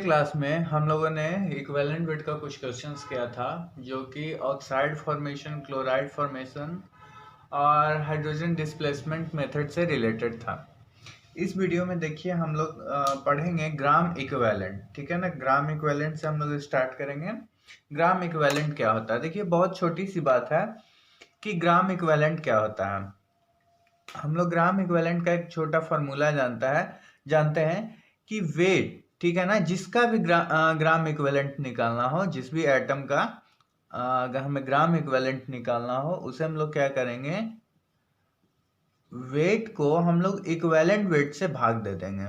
Class में हम लोगों ने इक्विवेलेंट वेट का कुछ क्वेश्चंस किया था जो कि ऑक्साइड फॉर्मेशन, क्लोराइड फॉर्मेशन और हाइड्रोजन डिस्प्लेसमेंट मेथड से रिलेटेड था। इस वीडियो में देखिए हम लोग पढ़ेंगे ग्राम इक्विवेलेंट। ठीक है ना, ग्राम इक्विवेलेंट से हम लोग स्टार्ट करेंगे। ग्राम इक्विवेलेंट क्या होता है? देखिए बहुत छोटी सी बात है कि ग्राम इक्विवेलेंट क्या होता है। हम लोग ग्राम इक्विवेलेंट का एक छोटा फॉर्मूला जानते हैं कि वेट, ठीक है ना, जिसका भी ग्राम इक्विवेलेंट निकालना हो, जिस भी एटम का अगर हमें ग्राम इक्विवेलेंट निकालना हो, उसे हम लोग क्या करेंगे, वेट को हम लोग इक्विवेलेंट वेट से भाग दे देंगे।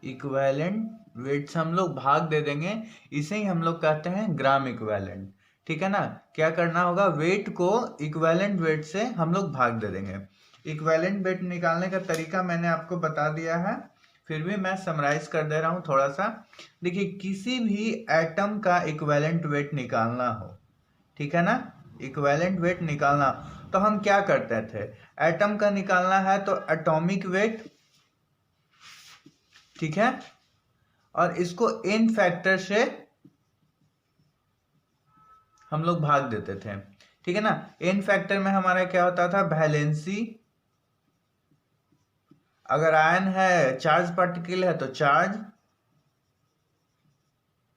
इक्विवेलेंट वेट से हम लोग भाग दे देंगे, इसे ही हम लोग कहते हैं ग्राम इक्विवेलेंट। ठीक है ना, क्या करना होगा, वेट को इक्विवेलेंट वेट से हम लोग भाग दे देंगे। इक्विवेलेंट वेट निकालने का तरीका मैंने आपको बता दिया है, फिर भी मैं समराइज कर दे रहा हूं थोड़ा सा। देखिए किसी भी एटम का इक्विवेलेंट वेट निकालना हो, ठीक है ना, इक्विवेलेंट वेट निकालना, तो हम क्या करते थे, एटम का निकालना है तो एटॉमिक वेट, ठीक है, और इसको n फैक्टर से हम लोग भाग देते थे। ठीक है ना, n फैक्टर में हमारा क्या होता था, वैलेंसी, अगर आयन है, चार्ज पार्टिकल है तो चार्ज,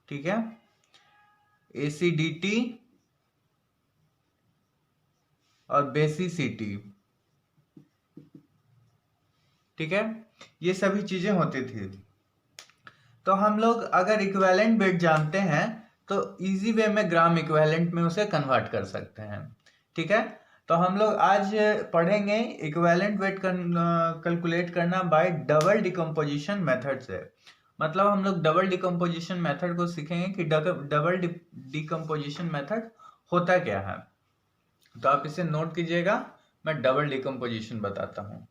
ठीक है, एसिडिटी और बेसिसिटी, ठीक है, ये सभी चीजें होती थी। तो हम लोग अगर इक्विवेलेंट वेट जानते हैं तो इजी वे में ग्राम इक्विवेलेंट में उसे कन्वर्ट कर सकते हैं। ठीक है, तो हम लोग आज पढ़ेंगे इक्विवेलेंट वेट कैलकुलेट करना बाय डबल डिकम्पोजिशन मेथड से। मतलब हम लोग डबल डिकम्पोजिशन मेथड को सीखेंगे कि डबल डिकम्पोजिशन मेथड होता क्या है। तो आप इसे नोट कीजिएगा, मैं डबल डिकम्पोजिशन बताता हूँ।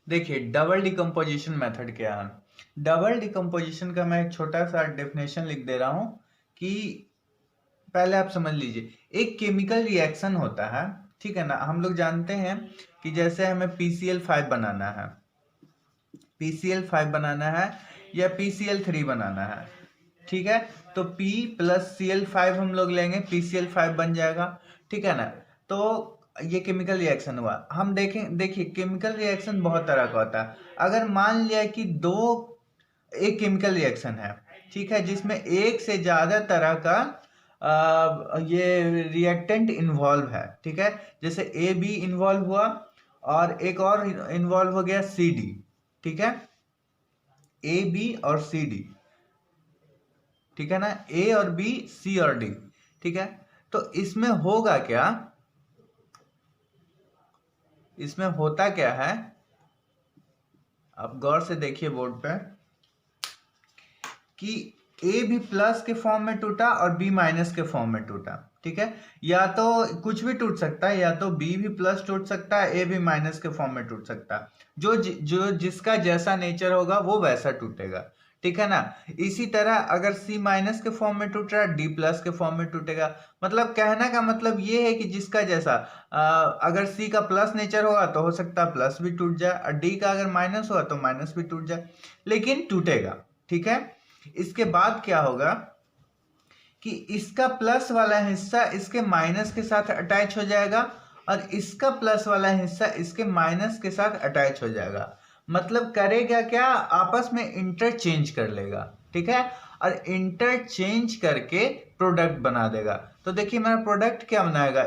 देखिए डबल डिकम्पोजिशन मेथड क्या है। डबल डिकम्पोजिशन का मैं एक छोटा सा डेफिनेशन लिख दे रहा हूं कि पहले आप समझ लीजिए, एक केमिकल रिएक्शन होता है, ठीक है ना, हम लोग जानते हैं कि जैसे हमें PCl5 बनाना है, PCl5 बनाना है या PCl3 बनाना है, ठीक है, तो P प्लस Cl5 हम लोग लेंगे, PCl5 बन जाएगा। ठीक है ना, तो ये केमिकल रिएक्शन हुआ। हम देखिए केमिकल रिएक्शन बहुत तरह का होता है। अगर मान लिया कि एक केमिकल रिएक्शन है, ठीक है, जिसमें एक से ज्यादा तरह का ये रिएक्टेंट इन्वॉल्व है, ठीक है, जैसे AB इन्वॉल्व हुआ और एक और इन्वॉल्व हो गया CD, ठीक है, AB और CD, ठीक है ना, A और B, C और D, ठीक है, तो इसमें होगा क्या, इसमें होता क्या है, आप गौर से देखिए बोर्ड पे कि A भी प्लस के फॉर्म में टूटा और B माइनस के फॉर्म में टूटा। ठीक है, या तो कुछ भी टूट सकता है, या तो B भी प्लस टूट सकता है, A भी माइनस के फॉर्म में टूट सकता है। जो जिसका जैसा नेचर होगा वो वैसा टूटेगा। ठीक है ना, इसी तरह अगर C माइनस के फॉर्म में टूट रहा है, D प्लस के फॉर्म में टूटेगा। मतलब कहने का मतलब ये है कि जिसका जैसा, अगर C का प्लस नेचर होगा तो हो सकता है प्लस भी टूट जाए, और D का अगर माइनस हुआ तो माइनस भी टूट जाए, लेकिन टूटेगा। ठीक है, इसके बाद क्या होगा कि इसका प्लस वाला हिस्सा इसके माइनस के साथ अटैच हो जाएगा और इसका प्लस वाला हिस्सा इसके माइनस के साथ अटैच हो जाएगा। मतलब करेगा क्या, आपस में इंटरचेंज कर लेगा। ठीक है, और इंटरचेंज करके प्रोडक्ट बना देगा। तो देखिए मेरा प्रोडक्ट क्या बनाएगा,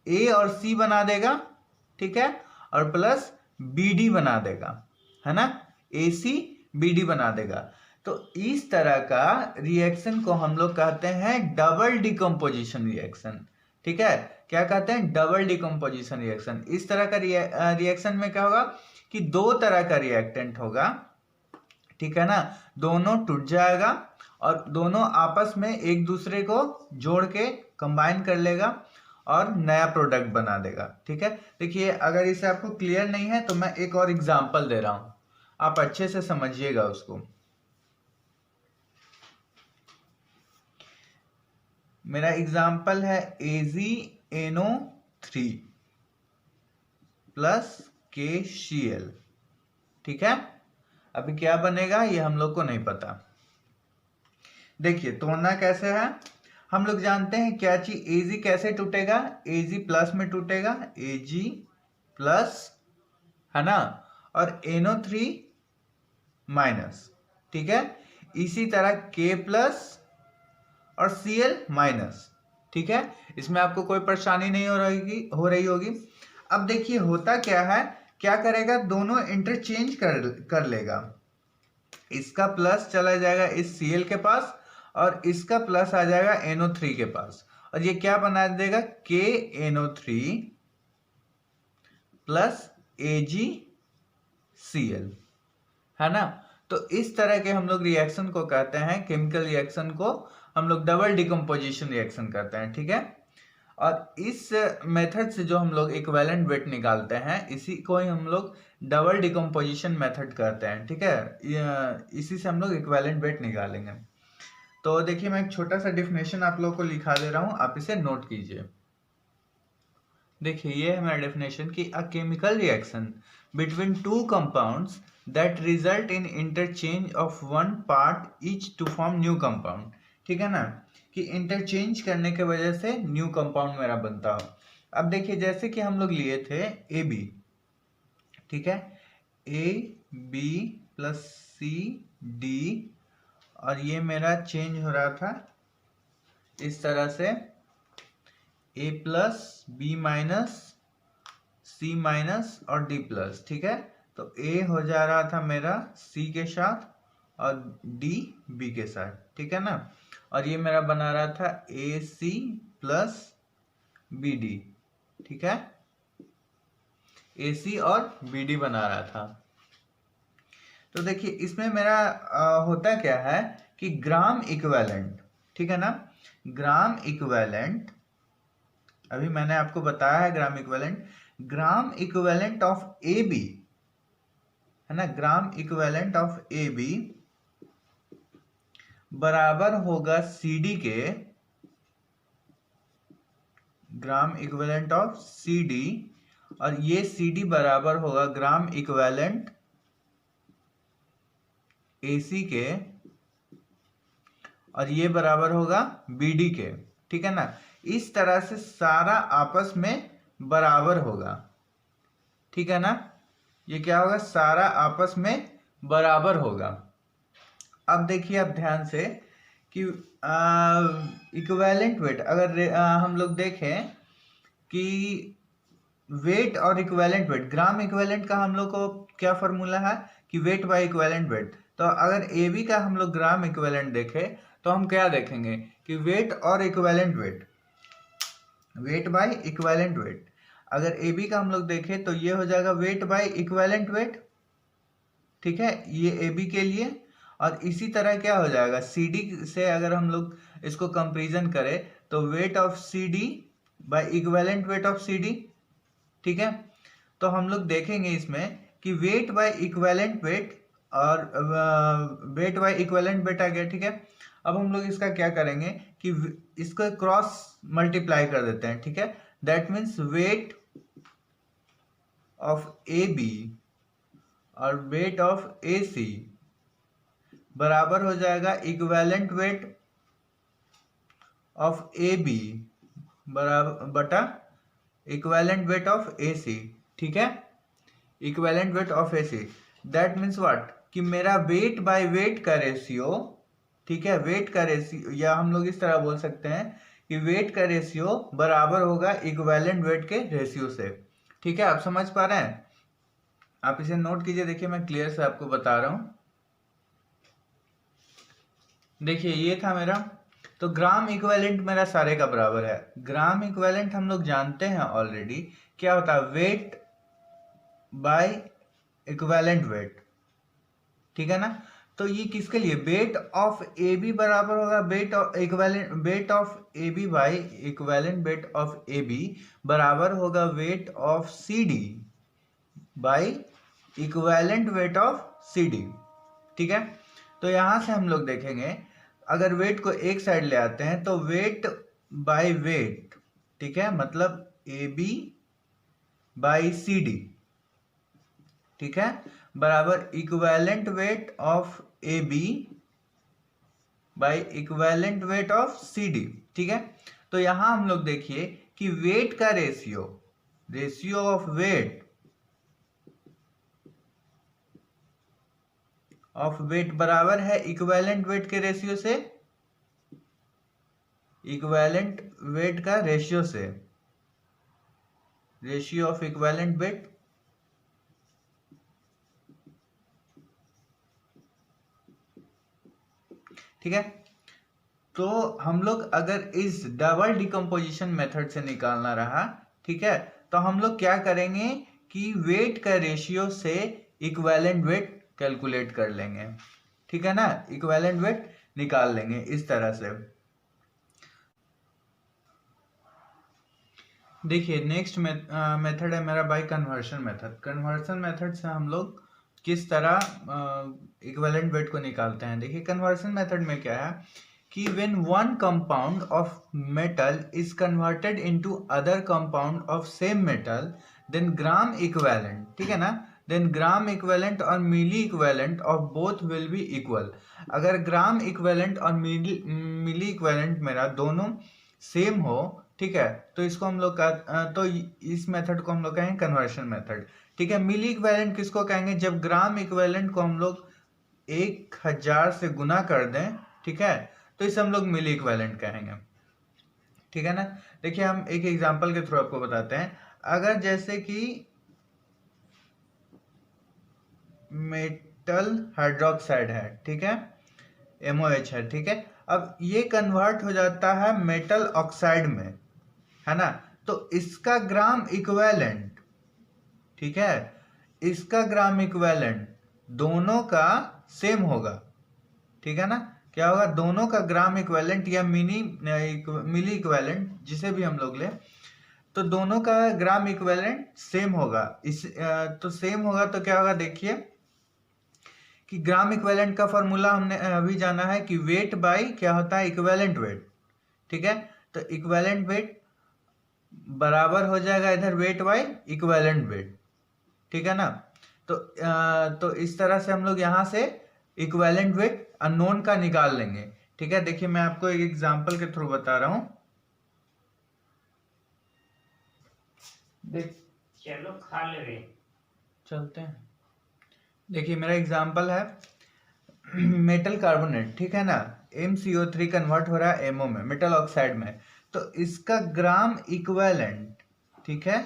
ए और सी बना देगा, ठीक है, और प्लस BD बना देगा, है ना, AC BD बना देगा। तो इस तरह का रिएक्शन को हम लोग कहते हैं डबल डिकम्पोजिशन रिएक्शन। ठीक है, क्या कहते हैं, डबल डिकम्पोजिशन रिएक्शन। इस तरह का रिएक्शन में क्या होगा कि दो तरह का रिएक्टेंट होगा, ठीक है ना, दोनों टूट जाएगा और दोनों आपस में एक दूसरे को जोड़ के कंबाइन कर लेगा और नया प्रोडक्ट बना देगा। ठीक है, देखिए अगर इसे आपको क्लियर नहीं है तो मैं एक और एग्जांपल दे रहा हूं, आप अच्छे से समझिएगा उसको। मेरा एग्जाम्पल है AgNO3 प्लस KCl। ठीक है, अभी क्या बनेगा ये हम लोग को नहीं पता। देखिए तोड़ना कैसे है, हम लोग जानते हैं क्या चीज, Ag कैसे टूटेगा, Ag प्लस में टूटेगा, Ag प्लस, है ना, और NO3 माइनस। ठीक है, इसी तरह K प्लस और Cl माइनस। ठीक है, इसमें आपको कोई परेशानी नहीं हो रही होगी। अब देखिए होता क्या है, क्या करेगा, दोनों इंटरचेंज कर लेगा। इसका प्लस चला जाएगा इस Cl के पास और इसका प्लस आ जाएगा NO3 के पास, और ये क्या बना देगा, KNO3 प्लस AgCl, है ना। तो इस तरह के हम लोग रिएक्शन को कहते हैं, केमिकल रिएक्शन को हम लोग डबल डिकम्पोजिशन रिएक्शन कहते हैं। ठीक है, और इस मेथड से जो हम लोग इक्विवेलेंट वेट निकालते हैं, इसी को ही हम लोग डबल डिकम्पोजिशन मेथड कहते हैं। ठीक है, इसी से हम लोग इक्विवेलेंट वेट निकालेंगे। तो देखिए मैं एक छोटा सा डिफिनेशन आप लोगों को लिखा दे रहा हूं, आप इसे नोट कीजिए। देखिए ये है मेरा डेफिनेशन कि a chemical reaction between two compounds that result in interchange of one part each to form new compound. ठीक है ना, कि इंटरचेंज करने के वजह से न्यू कंपाउंड मेरा बनता हो। अब देखिए जैसे कि हम लोग लिए थे ए बी, ठीक है, A B plus C D, और ये मेरा चेंज हो रहा था इस तरह से, ए प्लस बी माइनस सी माइनस और डी प्लस। ठीक है, तो ए हो जा रहा था मेरा सी के साथ और डी बी के साथ। ठीक है ना, और ये मेरा बना रहा था ए सी प्लस बी डी। ठीक है, ए सी और बी डी बना रहा था। तो देखिए इसमें मेरा होता क्या है कि ग्राम इक्विवेलेंट, ठीक है ना, ग्राम इक्विवेलेंट, अभी मैंने आपको बताया है gram equivalent of A B, है ना, gram equivalent of A B बराबर होगा सी डी के, gram equivalent of C D, और ये सी डी बराबर होगा ग्राम इक्विवेलेंट ए सी के, और ये बराबर होगा बी डी के। ठीक है ना, इस तरह से सारा आपस में बराबर होगा। ठीक है ना, ये क्या होगा, सारा आपस में बराबर होगा। अब देखिए आप ध्यान से कि इक्विवेलेंट वेट, अगर हम लोग देखें कि वेट और इक्विवेलेंट वेट, ग्राम इक्विवेलेंट का हम लोग को क्या फॉर्मूला है कि वेट बाय इक्विवेलेंट वेट। तो अगर ए बी का हम लोग ग्राम इक्विवेलेंट देखें तो हम क्या देखेंगे कि वेट और equivalent weight, wait by equivalent wait. अगर ए बी का हम लोग देखें तो ये हो जाएगा वेट बाय इक्विवेलेंट वेट। ठीक है, ये ए बी के लिए, और इसी तरह क्या हो जाएगा सी डी से, अगर हम लोग इसको कंपेरिजन करें तो weight of C D by equivalent weight of C D. ठीक है, तो हम लोग देखेंगे इसमें कि वेट बाय इक्विवेलेंट वेट और वेट बाय इक्विवेलेंट वेट आ गया। ठीक है, अब हम लोग इसका क्या करेंगे कि इसको क्रॉस मल्टीप्लाई कर देते हैं। ठीक है, that means weight of A B और वेट ऑफ ए सी बराबर हो जाएगा equivalent weight of A B बराबर बटा equivalent weight of A C. ठीक है, equivalent weight of A C, that means what कि मेरा वेट बाय वेट का रेशियो, ठीक है, वेट का रेशियो, या हम लोग इस तरह बोल सकते हैं कि वेट का रेशियो बराबर होगा इक्विवेलेंट वेट के रेशियो से। ठीक है, आप समझ पा रहे हैं, आप इसे नोट कीजिए। देखिए मैं क्लियर से आपको बता रहा हूं। देखिए ये था मेरा, तो ग्राम इक्विवेलेंट मेरा सारे का बराबर है। ग्राम इक्विवेलेंट हम लोग जानते हैं ऑलरेडी क्या होता है, वेट बाय इक्विवेलेंट वेट। ठीक है ना, तो ये किसके लिए, वेट ऑफ ए बी बराबर होगा weight of equivalent, weight of A B by equivalent weight of A B बराबर होगा weight of C D by equivalent weight of C D. ठीक है, तो यहां से हम लोग देखेंगे, अगर वेट को एक साइड ले आते हैं तो वेट बाय वेट, ठीक है, मतलब A B by C D, ठीक है, बराबर equivalent weight of A B by equivalent weight of C D. ठीक है, तो यहां हम लोग देखिए कि वेट का रेशियो ऑफ वेट बराबर है इक्विवेलेंट वेट के रेशियो से, इक्विवेलेंट वेट का रेशियो ऑफ इक्विवेलेंट वेट। ठीक है, तो हम लोग अगर इस डबल डिकम्पोजिशन मेथड से निकालना रहा, ठीक है, तो हम लोग क्या करेंगे कि वेट का रेशियो से इक्विवेलेंट वेट कैलकुलेट कर लेंगे। ठीक है ना, इक्विवेलेंट वेट निकाल लेंगे इस तरह से। देखिए नेक्स्ट मेथड है मेरा by conversion method. Conversion method से हम लोग किस तरह इक्विवेलेंट वेट को निकालते हैं। देखिए कन्वर्शन मेथड में क्या है कि when one compound of metal is converted into other compound of same metal then gram equivalent, ठीक है ना, then gram equivalent और milli equivalent of both will be equal। अगर ग्राम इक्विवेलेंट और मिली इक्विवेलेंट मेरा दोनों सेम हो, ठीक है, तो इसको हम लोग तो इस मेथड को हम लोग कहेंगे कन्वर्शन मेथड। ठीक है, मिली इक्विवेलेंट किसको कहेंगे, जब ग्राम इक्विवेलेंट को हम लोग 1000 से गुना कर दें, ठीक है, तो इसे हम लोग मिली इक्विवेलेंट कहेंगे। ठीक है ना, देखिए हम एक एग्जांपल के थ्रू आपको बताते हैं। अगर जैसे कि मेटल हाइड्रोक्साइड है, ठीक है, MOH है, ठीक है, अब ये कन्वर्ट हो जाता है मेटल ऑक्साइड में, है ना, तो इसका ग्राम इक्विवेलेंट, ठीक है, इसका ग्राम इक्विवेलेंट दोनों का सेम होगा। ठीक है ना, क्या होगा, दोनों का ग्राम इक्विवेलेंट या मिली इक्विवेलेंट जिसे भी हम लोग ले, तो दोनों का ग्राम इक्विवेलेंट सेम होगा। तो सेम होगा तो क्या होगा, देखिए कि ग्राम इक्विवेलेंट का फॉर्मूला हमने अभी जाना है कि वेट बाय क्या होता है, इक्विवेलेंट वेट। ठीक है, तो इक्विवेलेंट वेट बराबर हो जाएगा इधर वेट बाय इक्विवेलेंट वेट। ठीक है ना, तो इस तरह से हम लोग यहाँ से इक्विवेलेंट वेट अननोन का निकाल लेंगे। ठीक है, देखिए मैं आपको एक एग्जांपल के थ्रू बता रहा हूं। चलो खा ले रहे, चलते हैं। देखिए मेरा एग्जांपल है मेटल कार्बोनेट, ठीक है ना, MCO3 कन्वर्ट हो रहा है MO में, मेटल ऑक्साइड में, तो इसका ग्राम इक्विवेलेंट, ठीक है,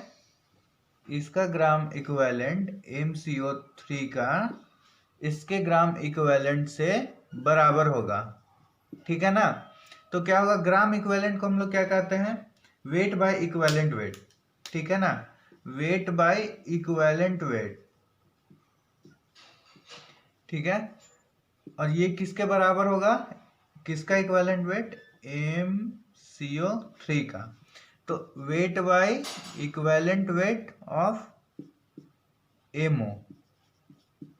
इसका ग्राम इक्विवेलेंट MCO3 का इसके ग्राम इक्विवेलेंट से बराबर होगा। ठीक है ना, तो क्या होगा, ग्राम इक्विवेलेंट को हम लोग क्या कहते हैं, वेट बाय इक्विवेलेंट वेट। ठीक है ना, वेट बाय इक्विवेलेंट वेट। ठीक है, और ये किसके बराबर होगा, किसका इक्विवेलेंट वेट, MCO3 का, तो wait by equivalent weight of MO,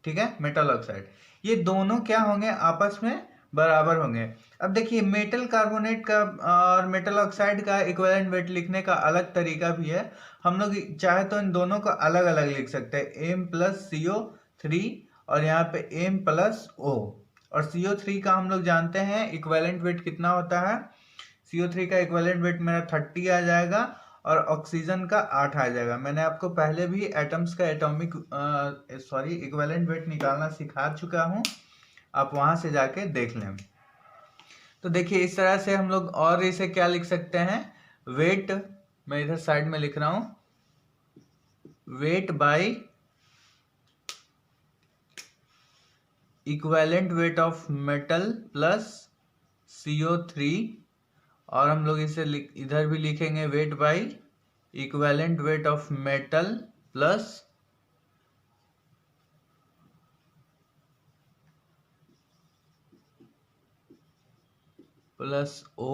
ठीक है, मेटल ऑक्साइड, ये दोनों क्या होंगे, आपस में बराबर होंगे। अब देखिए मेटल कार्बोनेट का और मेटल ऑक्साइड का इक्विवेलेंट वेट लिखने का अलग तरीका भी है। हम लोग चाहे तो इन दोनों को अलग अलग लिख सकते हैं, M+CO3 और यहाँ पे M+O, और CO3 का हम लोग जानते हैं इक्विवेलेंट वेट कितना होता है, CO3 का इक्विवेलेंट वेट मेरा 30 आ जाएगा और ऑक्सीजन का 8 आ जाएगा। मैंने आपको पहले भी एटम्स का इक्विवेलेंट वेट निकालना सिखा चुका हूँ, आप वहां से जाके देख लें। तो देखिए इस तरह से हम लोग और इसे क्या लिख सकते हैं, वेट, मैं इधर साइड में लिख रहा हूं, wait by equivalent weight of metal plus CO3, और हम लोग इसे इधर भी लिखेंगे wait by equivalent weight of metal plus O।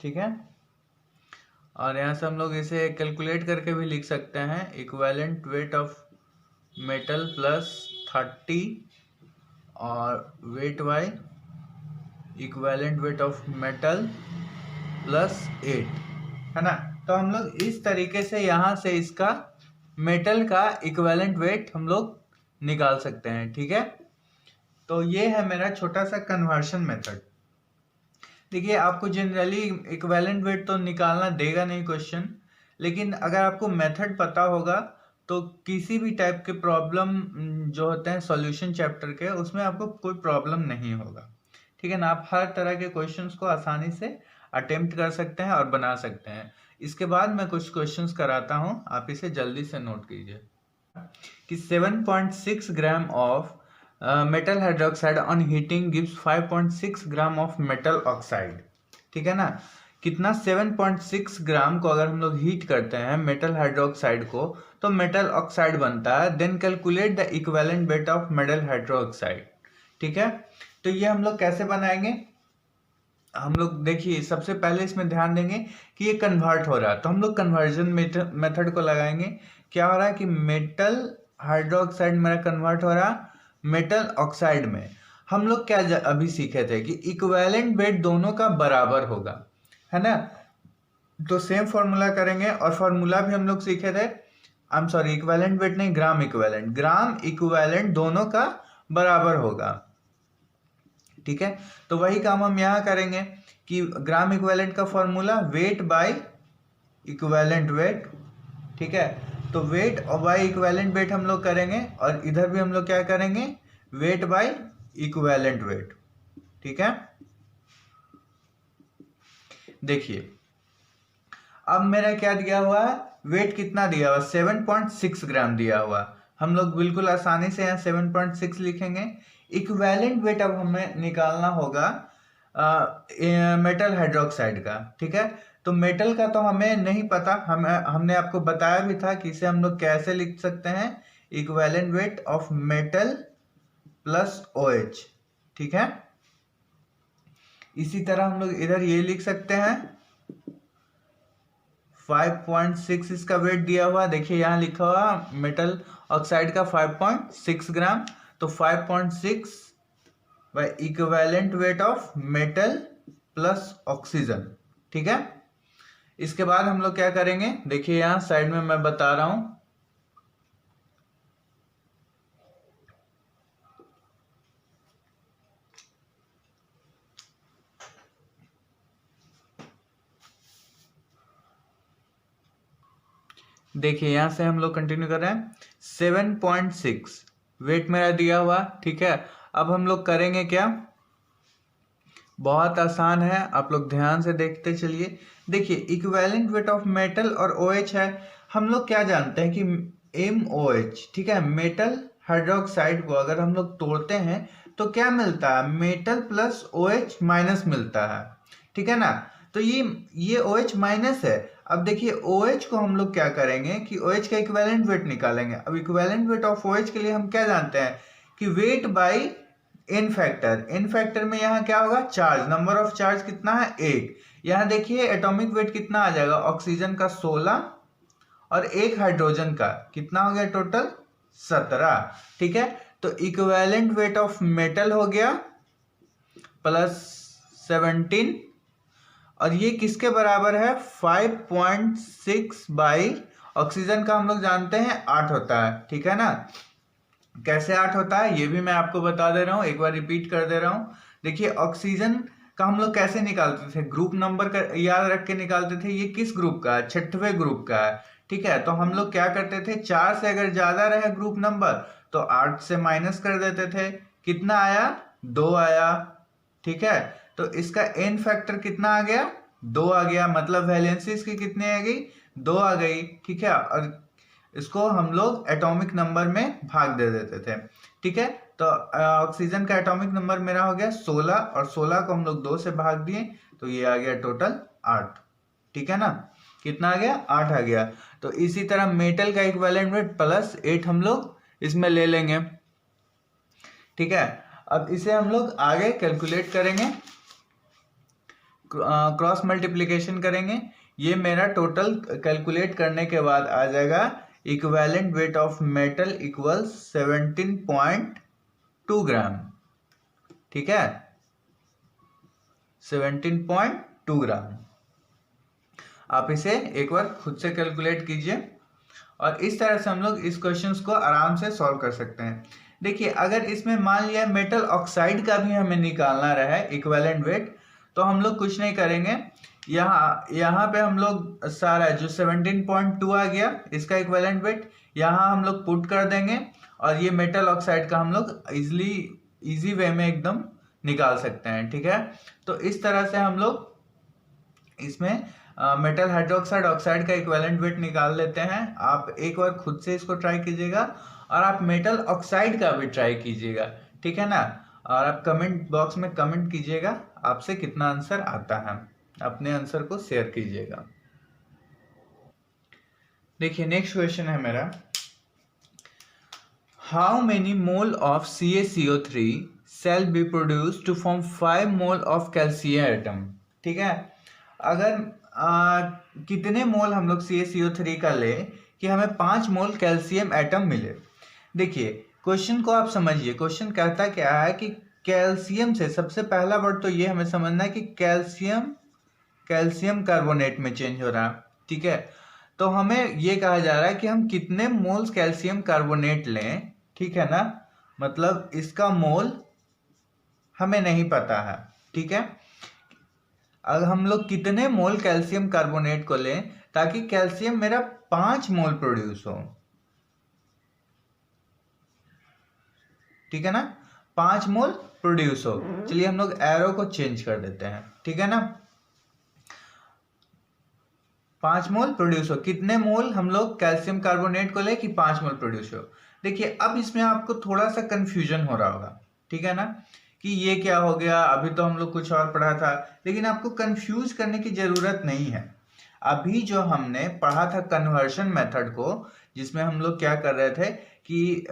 ठीक है, और यहाँ से हम लोग इसे कैलकुलेट करके भी लिख सकते हैं, equivalent weight of metal plus 30 और weight by equivalent weight of metal plus 8, है ना। तो हम लोग इस तरीके से यहाँ से इसका मेटल का इक्विवेलेंट वेट हम लोग निकाल सकते हैं। ठीक है, तो ये है मेरा छोटा सा कन्वर्शन मेथड। देखिए आपको जनरली इक्विवेलेंट वेट तो निकालना देगा नहीं क्वेश्चन, लेकिन अगर आपको मेथड पता होगा तो किसी भी टाइप के प्रॉब्लम जो होते हैं सॉल्यूशन चैप्टर के, उसमें आपको कोई प्रॉब्लम नहीं होगा। ठीक है ना, आप हर तरह के क्वेश्चंस को आसानी से अटेम्प्ट कर सकते हैं और बना सकते हैं। इसके बाद मैं कुछ क्वेश्चंस कराता हूं, आप इसे जल्दी से नोट कीजिए कि 7.6 gram of metal hydroxide on heating gives 5.6 gram of metal oxide. ठीक है ना, कितना 7.6 ग्राम को अगर हम लोग हीट करते हैं मेटल हाइड्रोक्साइड को तो मेटल ऑक्साइड बनता है। Then calculate the equivalent weight of metal hydroxide. ठीक है, तो ये हम लोग कैसे बनाएंगे, हम लोग देखिए सबसे पहले इसमें ध्यान देंगे कि ये कन्वर्ट हो रहा है, तो हम लोग कन्वर्जन मेथड को लगाएंगे। क्या हो रहा है कि मेटल हाइड्रोक्साइड मेरा कन्वर्ट हो रहा है मेटल ऑक्साइड में। हम लोग क्या अभी सीखे थे कि इक्विवेलेंट वेट दोनों का बराबर होगा, है ना। तो सेम फॉर्मूला करेंगे, और फॉर्मूला भी हम लोग सीखे थे, I am sorry equivalent weight नहीं, ग्राम इक्विवेलेंट दोनों का बराबर होगा। ठीक है, तो वही काम हम यहाँ करेंगे कि ग्राम इक्विवेलेंट का formula wait by equivalent wait. ठीक है, तो वेट और बाय इक्विवेलेंट वेट हम लोग करेंगे, और इधर भी हम लोग क्या करेंगे, वेट बाय इक्विवेलेंट वेट। ठीक है, देखिए अब मेरा क्या दिया हुआ है, वेट कितना दिया हुआ, 7.6 ग्राम दिया हुआ। हम लोग बिल्कुल आसानी से यहाँ 7.6 लिखेंगे। इक्विवेलेंट वेट अब हमें निकालना होगा मेटल हाइड्रोक्साइड का। ठीक है, तो मेटल का तो हमें नहीं पता, हमने आपको बताया भी था कि इसे हम लोग कैसे लिख सकते हैं, equivalent weight of metal plus OH। ठीक है, इसी तरह हम लोग इधर ये लिख सकते हैं 5.6 इसका वेट दिया हुआ, देखिए यहाँ लिखा हुआ मेटल ऑक्साइड का 5.6 ग्राम, तो 5.6 bye equivalent weight of metal plus oxygen. ठीक है, इसके बाद हम लोग क्या करेंगे, देखिए यहाँ साइड में मैं बता रहा हूं, देखिए यहां से हम लोग कंटिन्यू कर रहे हैं। 7.6 वेट मेरा दिया हुआ। ठीक है, अब हम लोग करेंगे क्या, बहुत आसान है, आप लोग ध्यान से देखते चलिए। देखिए इक्विवेलेंट वेट ऑफ मेटल और OH है, हम लोग क्या जानते हैं कि MOH। ठीक है, मेटल हाइड्रोक्साइड को अगर हम लोग तोड़ते हैं तो क्या मिलता है, मेटल प्लस OH माइनस मिलता है। ठीक है ना, तो ये OH माइनस है। अब देखिए OH को हम लोग क्या करेंगे कि OH का इक्विवेलेंट वेट निकालेंगे। अब इक्विवेलेंट वेट ऑफ OH के लिए हम क्या जानते हैं कि वेट बाई इन फैक्टर में यहाँ क्या होगा, चार्ज, नंबर ऑफ चार्ज कितना है, 1। यहाँ देखिए एटॉमिक वेट कितना आ जाएगा, ऑक्सीजन का 16 और एक हाइड्रोजन का कितना हो गया, टोटल 17। ठीक है, तो इक्विवेलेंट वेट ऑफ मेटल हो गया प्लस 17, और ये किसके बराबर है, 5.6 बाई ऑक्सीजन का हम लोग जानते हैं 8 होता है। ठीक है ना, कैसे 8 होता है ये भी मैं आपको बता दे रहा हूँ, एक बार रिपीट कर दे रहा हूँ। देखिए ऑक्सीजन का हम लोग कैसे निकालते थे, ग्रुप नंबर का याद रख के निकालते थे, ये किस ग्रुप का है, 6वें ग्रुप का है। ठीक है, तो हम लोग क्या करते थे, 4 से अगर ज्यादा रहे ग्रुप नंबर तो 8 से माइनस कर देते थे, कितना आया, 2 आया। ठीक है, तो इसका एन फैक्टर कितना आ गया, 2 आ गया, मतलब वैलेंसी इसकी कितनी आ गई, 2 आ गई। ठीक है, और इसको हम लोग एटॉमिक नंबर में भाग दे देते थे। ठीक है, तो ऑक्सीजन का एटॉमिक नंबर मेरा हो गया 16, और 16 को हम लोग 2 से भाग दिए तो ये आ गया टोटल 8। ठीक है ना, कितना आ गया, 8 आ गया। तो इसी तरह मेटल का इक्विवेलेंट वेट प्लस 8 हम लोग इसमें ले लेंगे। ठीक है, अब इसे हम लोग आगे कैलकुलेट करेंगे, क्रॉस मल्टीप्लिकेशन करेंगे। ये मेरा टोटल कैलकुलेट करने के बाद आ जाएगा equivalent weight of metal equals 17.2 ग्राम। ठीक है, 17.2 ग्राम। आप इसे एक बार खुद से कैलकुलेट कीजिए, और इस तरह से हम लोग इस क्वेश्चंस को आराम से सॉल्व कर सकते हैं। देखिए अगर इसमें मान लिया मेटल ऑक्साइड का भी हमें निकालना रहा है इक्विवेलेंट वेट, तो हम लोग कुछ नहीं करेंगे, यहाँ पे हम लोग सारा जो 17.2 आ गया इसका इक्विवेलेंट वेट यहाँ हम लोग पुट कर देंगे, और ये मेटल ऑक्साइड का हम लोग इजी वे में एकदम निकाल सकते हैं। ठीक है, तो इस तरह से हम लोग इसमें मेटल हाइड्रोक्साइड ऑक्साइड का इक्विवेलेंट वेट निकाल लेते हैं। आप एक बार खुद से इसको ट्राई कीजिएगा और आप मेटल ऑक्साइड का भी ट्राई कीजिएगा, ठीक है ना, और आप कमेंट बॉक्स में कमेंट कीजिएगा आपसे कितना आंसर आता है, अपने आंसर को शेयर कीजिएगा। देखिए नेक्स्ट क्वेश्चन है मेरा, how many mole of CaCO3 shall be produce to form 5 mole of calcium atom. ठीक है, अगर कितने मोल हम लोग CaCO3 का ले कि हमें 5 मोल कैल्शियम एटम मिले। देखिए क्वेश्चन को आप समझिए, क्वेश्चन कहता क्या है कि कैल्शियम से, सबसे पहला वर्ड तो ये हमें समझना है कि कैल्शियम कार्बोनेट में चेंज हो रहा है। ठीक है, तो हमें ये कहा जा रहा है कि हम कितने मोल्स कैल्शियम कार्बोनेट लें। ठीक है ना, मतलब इसका मोल हमें नहीं पता है। ठीक है, अब हम लोग कितने मोल कैल्शियम कार्बोनेट को लें ताकि कैल्शियम मेरा 5 मोल प्रोड्यूस हो। ठीक है ना, 5 मोल प्रोड्यूस हो। चलिए हम लोग एरो को चेंज कर देते हैं। ठीक है ना, 5 मोल प्रोड्यूस हो, कितने मोल हम लोग कैल्शियम कार्बोनेट को ले कि 5 मोल प्रोड्यूस हो। देखिए अब इसमें आपको थोड़ा सा कंफ्यूजन हो रहा होगा, ठीक है ना, कि ये क्या हो गया, अभी तो हम लोग कुछ और पढ़ा था, लेकिन आपको कंफ्यूज करने की जरूरत नहीं है। अभी जो हमने पढ़ा था कन्वर्शन मेथड को, जिसमें हम लोग क्या कर रहे थे कि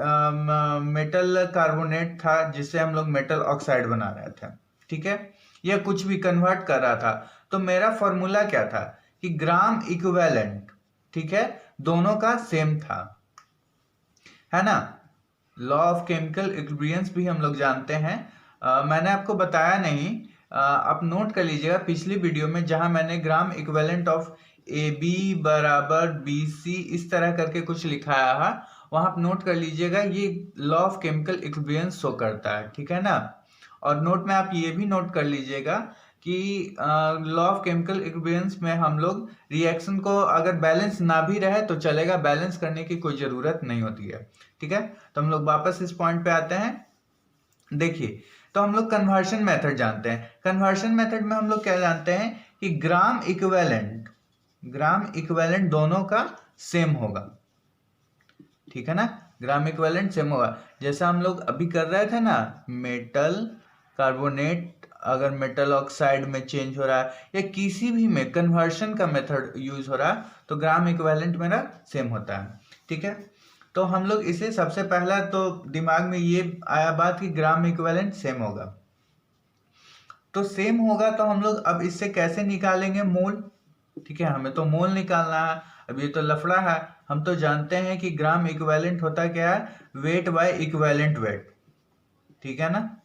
मेटल कार्बोनेट था जिससे हम लोग मेटल ऑक्साइड बना रहे थे। ठीक है, या कुछ भी कन्वर्ट कर रहा था, तो मेरा फॉर्मूला क्या था कि ग्राम इक्विवेलेंट, ठीक है, दोनों का सेम था, है ना। लॉ ऑफ केमिकल इक्विलिब्रियम भी हम लोग जानते हैं। मैंने आपको बताया नहीं, आप नोट कर लीजिएगा पिछली वीडियो में जहां मैंने ग्राम इक्विवेलेंट ऑफ AB बराबर BC इस तरह करके कुछ लिखाया है, वहां आप नोट कर लीजिएगा, ये law of chemical equilibrium show करता है। ठीक है ना, और नोट में आप ये भी नोट कर लीजिएगा कि लॉ ऑफ केमिकल इक्विलिब्रियम में हम लोग रिएक्शन को अगर बैलेंस ना भी रहे तो चलेगा, बैलेंस करने की कोई जरूरत नहीं होती है। ठीक है, तो हम लोग वापस इस पॉइंट पे आते हैं। देखिए तो हम लोग कन्वर्शन मेथड जानते हैं। कन्वर्शन मेथड में हम लोग क्या जानते हैं कि ग्राम इक्विवेलेंट दोनों का सेम होगा। ठीक है ना, ग्राम इक्विवेलेंट सेम होगा। जैसा हम लोग अभी कर रहे थे ना, मेटल कार्बोनेट अगर मेटल ऑक्साइड में चेंज हो रहा है या किसी भी में कन्वर्शन का मेथड यूज हो रहा है, तो ग्राम इक्विवेलेंट मेरा सेम होता है। ठीक है, तो हम लोग इसे सबसे पहला तो दिमाग में ये आया बात कि ग्राम इक्विवेलेंट सेम होगा, तो सेम होगा तो हम लोग अब इससे कैसे निकालेंगे मोल। ठीक है, हमें तो मोल निकालना है। अब ये तो लफड़ा है, हम तो जानते हैं कि ग्राम इक्विवेलेंट होता क्या है, वेट बाय इक्विवेलेंट वेट। ठीक है ना,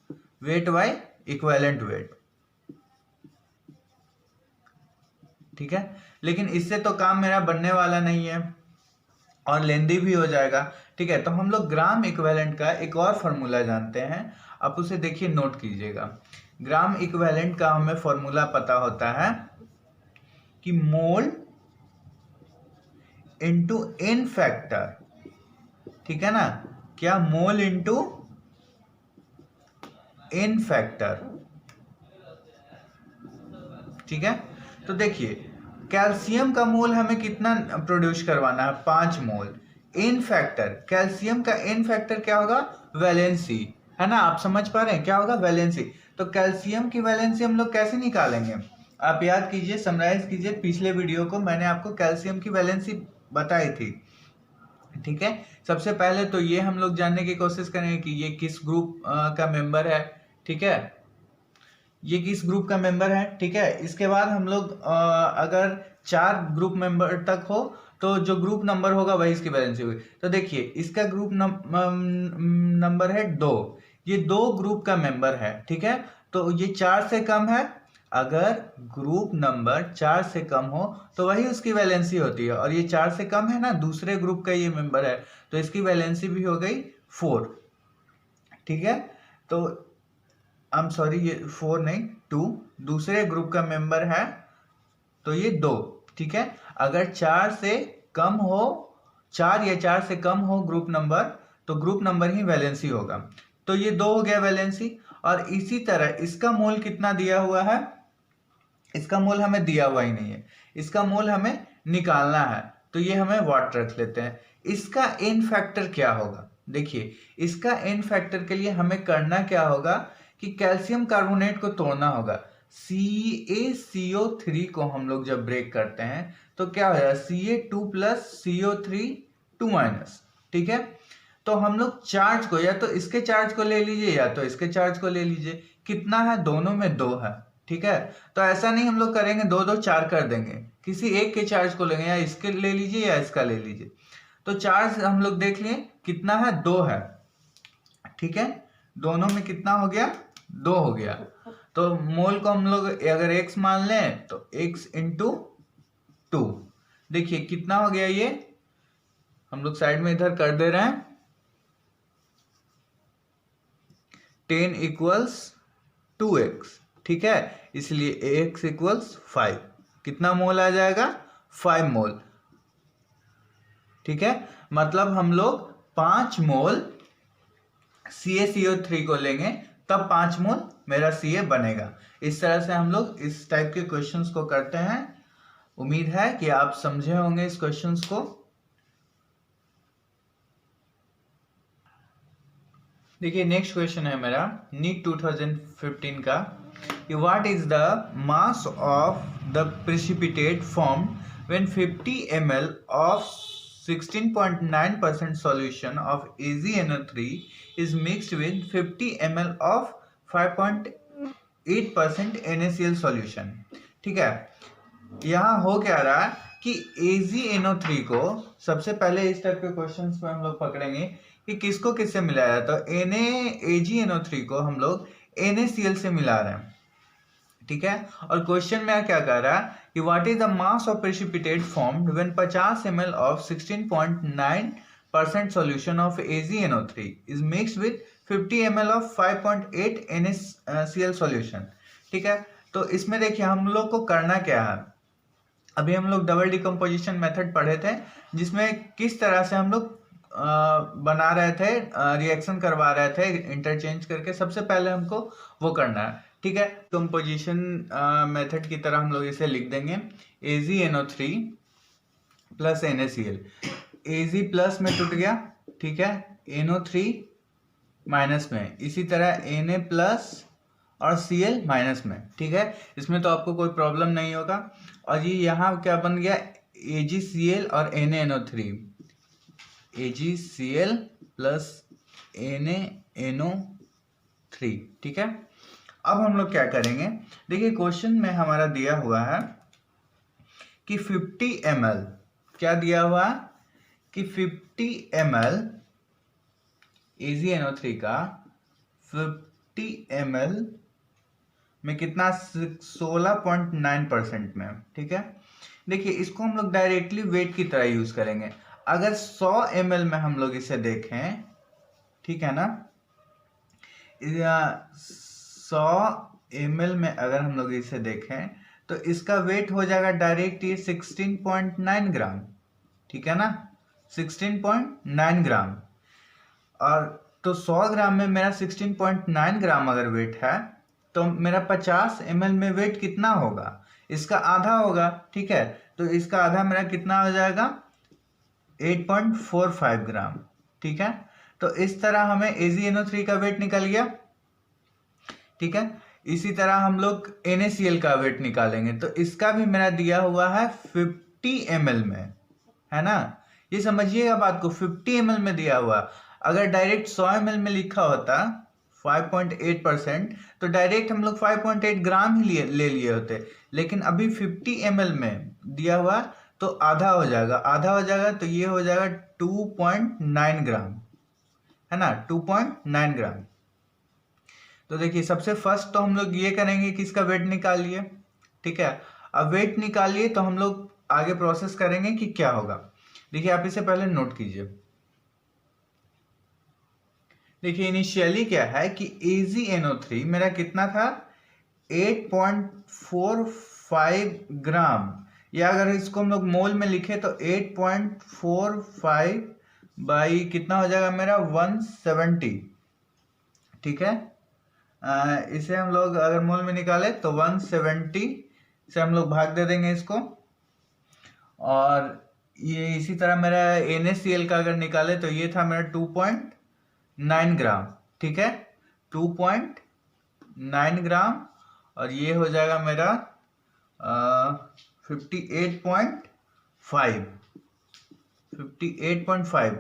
वेट बाय इक्विवेलेंट वेट। ठीक है, लेकिन इससे तो काम मेरा बनने वाला नहीं है और लेंदी भी हो जाएगा। ठीक है, तो हम लोग ग्राम इक्विवेलेंट का एक और फॉर्मूला जानते हैं, आप उसे देखिए, नोट कीजिएगा। ग्राम इक्विवेलेंट का हमें फॉर्मूला पता होता है कि मोल इंटू एन फैक्टर। ठीक है ना, क्या, मोल इंटू एन फैक्टर। ठीक है, तो देखिए कैल्शियम का मोल हमें कितना प्रोड्यूस करवाना है, 5 मोल। एन फैक्टर, कैल्शियम का एन फैक्टर क्या होगा, वैलेंसी, है ना, आप समझ पा रहे हैं क्या होगा, वैलेंसी। तो कैल्शियम की वैलेंसी हम लोग कैसे निकालेंगे, आप याद कीजिए, समराइज कीजिए पिछले वीडियो को, मैंने आपको कैल्शियम की वैलेंसी बताई थी। ठीक है, सबसे पहले तो ये हम लोग जानने की कोशिश करेंगे कि ये किस ग्रुप का मेंबर है। ठीक है, ये किस ग्रुप का मेंबर है। ठीक है, इसके बाद हम लोग अगर 4 ग्रुप मेंबर तक हो तो जो ग्रुप नंबर होगा वही इसकी वैलेंसी होगी। तो देखिए इसका ग्रुप नंबर है 2, ये 2 ग्रुप का मेंबर है। ठीक है, तो ये 4 से कम है अगर ग्रुप नंबर 4 से कम हो तो वही उसकी वैलेंसी होती है, और ये 4 से कम है ना, दूसरे ग्रुप का ये मेंबर है, तो इसकी वैलेंसी भी हो गई 4। ठीक है, तो आई एम सॉरी, ये 4 नहीं 2, दूसरे ग्रुप का मेंबर है तो ये 2। ठीक है, अगर 4 से कम हो, 4 या 4 से कम हो ग्रुप नंबर, तो ग्रुप नंबर ही वैलेंसी होगा। तो ये 2 हो गया वैलेंसी। और इसी तरह इसका मोल कितना दिया हुआ है, इसका मोल हमें दिया हुआ ही नहीं है, इसका मोल हमें निकालना है, तो ये हमें वाट रख लेते हैं। इसका एन फैक्टर क्या होगा, देखिए इसका एन फैक्टर के लिए हमें करना क्या होगा कि कैल्शियम कार्बोनेट को तोड़ना होगा। CaCO3 को हम लोग जब ब्रेक करते हैं तो क्या हो जाएगा, Ca2 प्लस CO3 2 माइनस। ठीक है, तो हम लोग चार्ज को या तो इसके चार्ज को ले लीजिए या तो इसके चार्ज को ले लीजिए, कितना है, दोनों में 2 है। ठीक है, तो ऐसा नहीं हम लोग करेंगे 2 2 4 कर देंगे, किसी एक के चार्ज को लेंगे, या इसके ले लीजिए या इसका ले लीजिए। तो चार्ज हम लोग देख लिए कितना है, 2 है। ठीक है, दोनों में कितना हो गया, 2 हो गया। तो मोल को हम लोग अगर x मान लें तो x इंटू 2, देखिए कितना हो गया, ये हम लोग साइड में इधर कर दे रहे हैं, 10 इक्वल्स 2x। ठीक है, इसलिए x इक्वल्स 5, कितना मोल आ जाएगा, 5 मोल। ठीक है, मतलब हम लोग 5 मोल CaCO3 को लेंगे तब 5 मोल मेरा Ca बनेगा। इस तरह से हम लोग इस टाइप के क्वेश्चंस को करते हैं। उम्मीद है कि आप समझे होंगे इस क्वेश्चंस को। देखिए नेक्स्ट क्वेश्चन है मेरा नीट 2015 का, कि what is the mass of the precipitate formed when 50 ml of 16.9% solution of AgNO3 is mixed with 50 ml of 5.8% NaCl solution। ठीक है, यहाँ हो क्या रहा है कि AgNO3 को सबसे पहले इस टाइप के क्वेश्चंस में हम लोग पकड़ेंगे कि किसको किससे मिलाया, तो AgNO3 को हम लोग NaCl से मिला रहे हैं। ठीक है, और क्वेश्चन में क्या कह रहा है कि what is the mass of precipitate formed when 50 ml of 16.9% solution of AgNO3 is mixed with 50 ml of 5.8 NaCl solution. ठीक है, तो इसमें देखिए हम लोग को करना क्या है, अभी हम लोग डबल डिकम्पोजिशन मेथड पढ़े थे, जिसमें किस तरह से हम लोग बना रहे थे, रिएक्शन करवा रहे थे इंटरचेंज करके। सबसे पहले हमको वो करना है। ठीक है, कंपोजिशन मेथड की तरह हम लोग इसे लिख देंगे, AgNO3 plus NaCl। Ag plus में टूट गया, ठीक है, NO3 माइनस में, इसी तरह Na प्लस और Cl माइनस में। ठीक है, इसमें तो आपको कोई प्रॉब्लम नहीं होगा। और ये यहाँ क्या बन गया, AgCl और NaNO3, AgCl प्लस NaNO3। ठीक है, अब हम लोग क्या करेंगे, देखिए क्वेश्चन में हमारा दिया हुआ है कि 50 ml, क्या दिया हुआ है कि 50 ml AgNO3 का 50 ml में कितना, 16.9% में। ठीक है, देखिए इसको हम लोग डायरेक्टली वेट की तरह यूज करेंगे। अगर 100 ml में हम लोग इसे देखें, ठीक है ना, 100 ml में अगर हम लोग इसे देखें तो इसका वेट हो जाएगा डायरेक्ट ये 16.9 ग्राम। ठीक है ना, 16.9 ग्राम। और तो 100 ग्राम में मेरा 16.9 ग्राम अगर वेट है तो मेरा 50 ml में वेट कितना होगा, इसका आधा होगा। ठीक है, तो इसका आधा मेरा कितना हो जाएगा, 8.45 ग्राम। ठीक है, तो इस तरह हमें AgNO3 का वेट निकल गया। ठीक है, इसी तरह हम लोग NaCl का वेट निकालेंगे, तो इसका भी मेरा दिया हुआ है 50 ml में, है ना, ये समझिएगा बात को, 50 ml में दिया हुआ। अगर डायरेक्ट 100 ml में लिखा होता 5.8%, तो डायरेक्ट हम लोग 5.8 ग्राम ही ले लिए होते, लेकिन अभी 50 ml में दिया हुआ तो आधा हो जाएगा, आधा हो जाएगा तो ये हो जाएगा 2.9 ग्राम, है ना, 2.9 ग्राम। तो देखिए सबसे फर्स्ट तो हम लोग ये करेंगे कि इसका वेट निकालिए, ठीक है। अब वेट निकालिए तो हम लोग आगे प्रोसेस करेंगे कि क्या होगा। देखिए आप इसे पहले नोट कीजिए। देखिए इनिशियली क्या है कि AgNO3 मेरा कितना था 8.45 ग्राम, या अगर इसको हम लोग मोल में लिखे तो 8.45 बाई कितना हो जाएगा मेरा 170, ठीक है। इसे हम लोग अगर मोल में निकाले तो 170 से हम लोग भाग दे देंगे इसको, और ये इसी तरह मेरा NaCl का अगर निकाले तो ये था मेरा 2.9 ग्राम, ठीक है, 2.9 ग्राम, और ये हो जाएगा मेरा 58.5,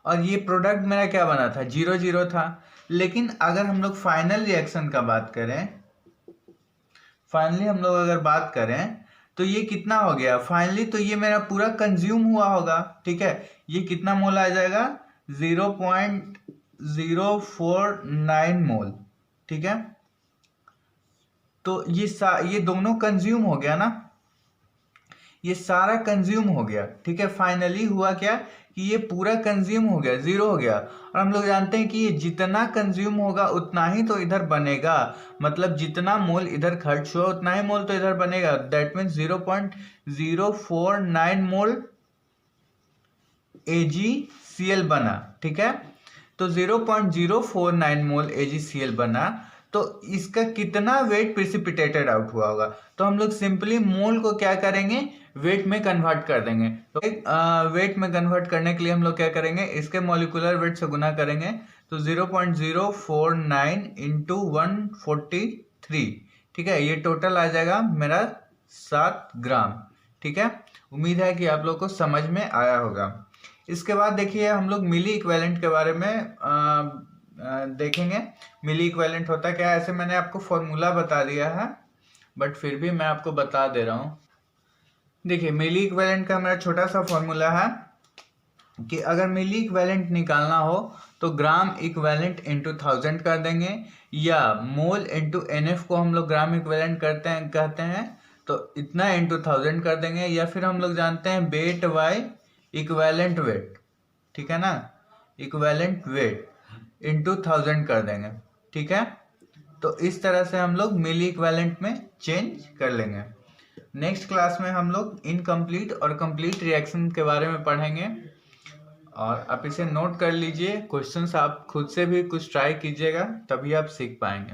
और ये प्रोडक्ट मेरा क्या बना था 0 था। लेकिन अगर हम लोग फाइनल रिएक्शन का बात करें, फाइनली हम लोग अगर बात करें तो ये कितना हो गया फाइनली, तो ये मेरा पूरा कंज्यूम हुआ होगा, ठीक है। ये कितना मोल आ जाएगा 0.049 मोल, ठीक है। तो ये दोनों कंज्यूम हो गया ना, ये सारा कंज्यूम हो गया, ठीक है। फाइनली हुआ क्या कि ये पूरा कंज्यूम हो गया, 0 हो गया। और हम लोग जानते हैं कि ये जितना कंज्यूम होगा उतना ही तो इधर बनेगा, मतलब जितना मोल इधर खर्च हुआ उतना ही मोल तो इधर बनेगा। दैट मीन्स 0.049 मोल AgCl बना, ठीक है। तो 0.049 मोल AgCl बना, तो इसका कितना वेट प्रिसिपिटेटेड आउट हुआ होगा। तो हम लोग सिंपली मोल को क्या करेंगे वेट में कन्वर्ट कर देंगे। तो वेट में कन्वर्ट करने के लिए हम लोग क्या करेंगे, इसके मॉलिक्यूलर वेट से गुना करेंगे, तो 0.049 इंटू 143, ठीक है। ये टोटल आ जाएगा मेरा 7 ग्राम, ठीक है। उम्मीद है कि आप लोग को समझ में आया होगा। इसके बाद देखिए हम लोग मिली इक्विवेलेंट के बारे में देखेंगे। मिली इक्विवेलेंट होता क्या है, ऐसे मैंने आपको फॉर्मूला बता दिया है, बट फिर भी मैं आपको बता दे रहा हूँ। देखिए मिली इक्विवेलेंट का मेरा छोटा सा फॉर्मूला है कि अगर मिली इक्विवेलेंट निकालना हो तो ग्राम इक्विवेलेंट इंटू 1000 कर देंगे, या मोल इंटू NF को हम लोग ग्राम इक्विवेलेंट कहते हैं तो इतना इंटू 1000 कर देंगे, या फिर हम लोग जानते हैं वेट बाय इक्विवेलेंट वेट, ठीक है ना, इक्विवेलेंट वेट इंटू 1000 कर देंगे, ठीक है। तो इस तरह से हम लोग मिली इक्विवेलेंट में चेंज कर लेंगे। नेक्स्ट क्लास में हम लोग इनकम्प्लीट और कंप्लीट रिएक्शन के बारे में पढ़ेंगे, और आप इसे नोट कर लीजिए। क्वेश्चंस आप खुद से भी कुछ ट्राई कीजिएगा, तभी आप सीख पाएंगे।